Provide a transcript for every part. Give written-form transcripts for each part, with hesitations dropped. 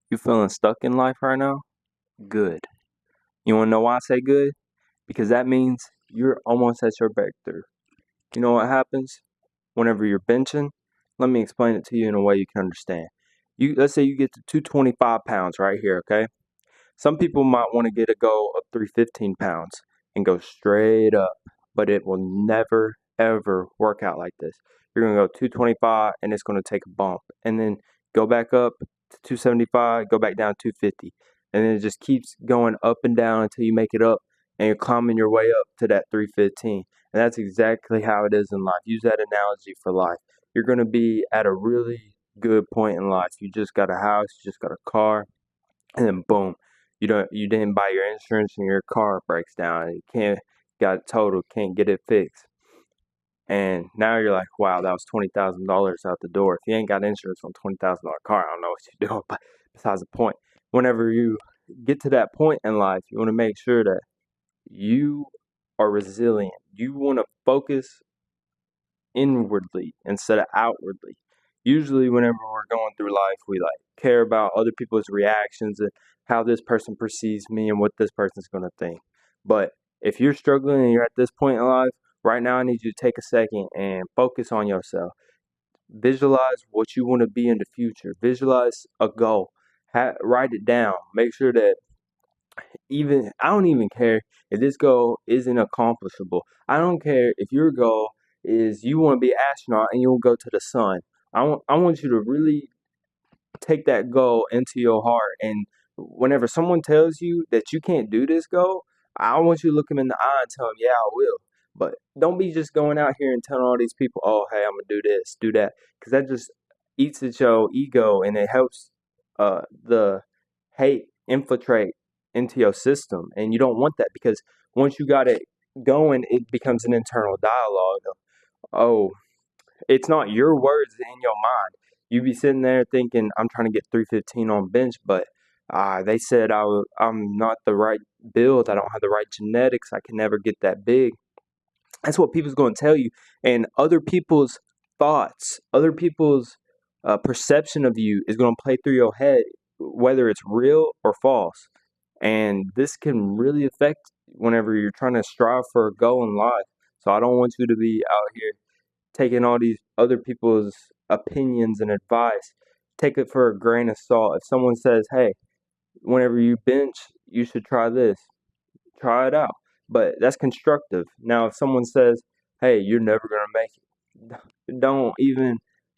You feeling stuck in life right now? Good. You wanna know why I say good? Because that means you're almost at your breakthrough. You know what happens whenever you're benching? Let me explain it to you in a way you can understand. Let's say you get to 225 pounds right here, okay? Some people might want to get a goal of 315 pounds and go straight up, but it will never ever work out like this. You're gonna go 225 and it's gonna take a bump, and then go back up to 275, go back down 250, and then it just keeps going up and down until you make it up, and you're climbing your way up to that 315. And that's exactly how it is in life. Use that analogy for life. You're gonna be at a really good point in life. You just got a house, you just got a car, and then boom, you didn't buy your insurance and your car breaks down and you can't got it totaled, can't get it fixed. And now you're like, wow, that was $20,000 out the door. If you ain't got insurance on $20,000 car, I don't know what you're doing. But besides the point, whenever you get to that point in life, you want to make sure that you are resilient. You want to focus inwardly instead of outwardly. Usually, whenever we're going through life, we like care about other people's reactions and how this person perceives me and what this person's going to think. But if you're struggling and you're at this point in life, right now I need you to take a second and focus on yourself. Visualize what you want to be in the future. Visualize a goal. Write it down. Make sure that I don't even care if this goal isn't accomplishable. I don't care if your goal is you want to be an astronaut and you will go to the sun. I want you to really take that goal into your heart. And whenever someone tells you that you can't do this goal, I want you to look them in the eye and tell them, yeah, I will. But don't be just going out here and telling all these people, oh, hey, I'm going to do this, do that. Because that just eats at your ego and it helps the hate infiltrate into your system. And you don't want that because once you got it going, it becomes an internal dialogue of, oh, it's not your words in your mind. You be sitting there thinking, I'm trying to get 315 on bench, but they said I'm not the right build. I don't have the right genetics. I can never get that big. That's what people's going to tell you. And other people's thoughts, other people's perception of you is going to play through your head, whether it's real or false. And this can really affect whenever you're trying to strive for a goal in life. So I don't want you to be out here taking all these other people's opinions and advice. Take it for a grain of salt. If someone says, hey, whenever you bench, you should try this, try it out. But that's constructive. Now, if someone says, hey, you're never going to make it, don't even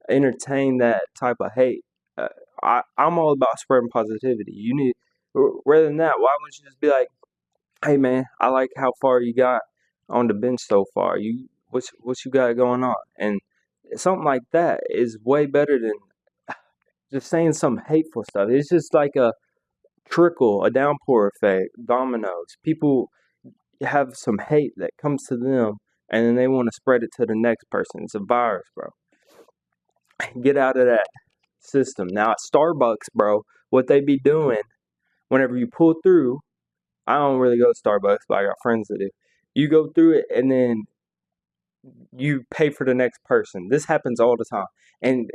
entertain that type of hate. I'm all about spreading positivity. You need, rather than that, why wouldn't you just be like, hey, man, I like how far you got on the bench so far. What you got going on? And something like that is way better than just saying some hateful stuff. It's just like a trickle, a downpour effect, dominoes. People have some hate that comes to them and then they want to spread it to the next person. It's a virus, bro. Get out of that system. Now at Starbucks, bro, what they be doing whenever you pull through, I don't really go to Starbucks, but I got friends that do. You go through it and then you pay for the next person. This happens all the time. And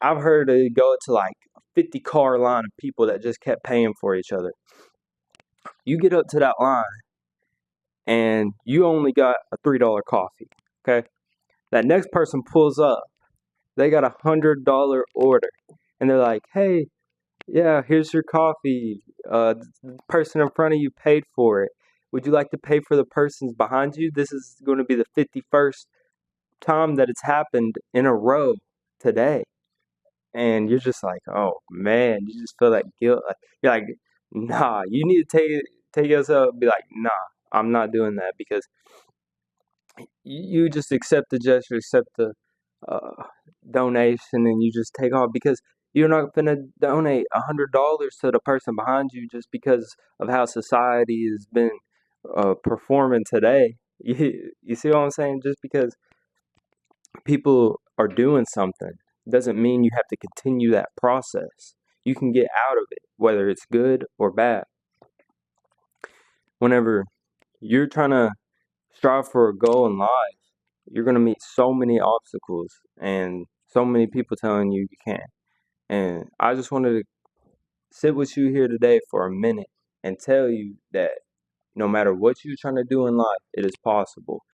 I've heard it go to like a 50 car line of people that just kept paying for each other. You get up to that line and you only got a $3 coffee. Okay. That next person pulls up. They got $100 order. And they're like, hey, yeah, here's your coffee. The person in front of you paid for it. Would you like to pay for the persons behind you? This is going to be the 51st time that it's happened in a row today. And you're just like, oh man, you just feel that guilt. You're like, nah, you need to take yourself and be like, nah, I'm not doing that because you just accept the gesture, accept the donation, and you just take off because you're not gonna donate $100 to the person behind you just because of how society has been performing today. You see what I'm saying? Just because people are doing something doesn't mean you have to continue that process. You can get out of it, whether it's good or bad. Whenever you're trying to strive for a goal in life, you're going to meet so many obstacles and so many people telling you you can't. And I just wanted to sit with you here today for a minute and tell you that no matter what you're trying to do in life, it is possible.